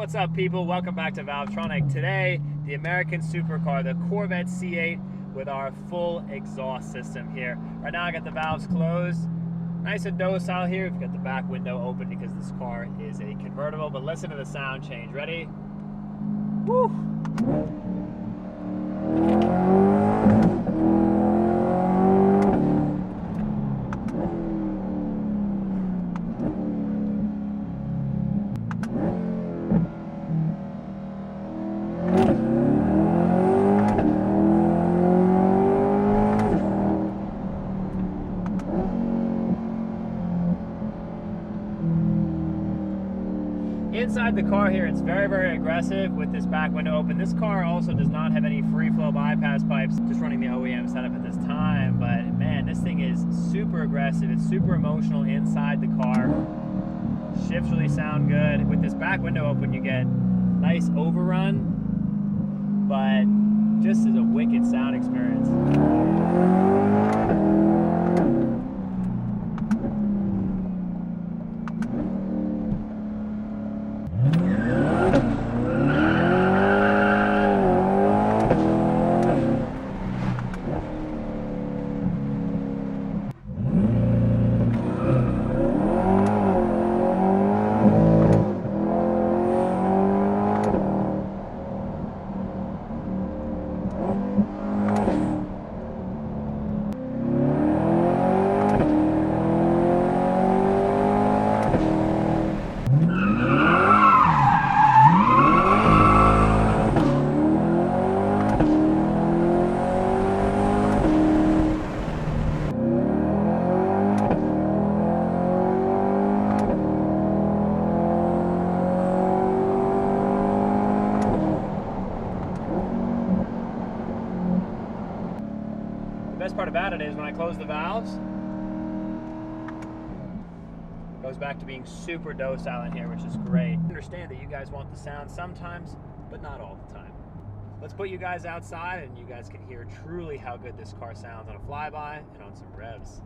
What's up, people? Welcome back to Valvetronic. Today, the American supercar, the Corvette C8 with our full exhaust system here. Right now I got the valves closed. Nice and docile here. We've got the back window open because this car is a convertible, but listen to the sound change. Ready? Woo! Inside the car here, it's very, very aggressive with this back window open. This car also does not have any free flow bypass pipes, just running the OEM setup at this time. But man, this thing is super aggressive. It's super emotional inside the car. Shifts really sound good. With this back window open, you get nice overrun, but just as a wicked sound experience. The best part about it is when I close the valves, it goes back to being super docile in here, which is great. I understand that you guys want the sound sometimes, but not all the time. Let's put you guys outside and you guys can hear truly how good this car sounds on a flyby and on some revs.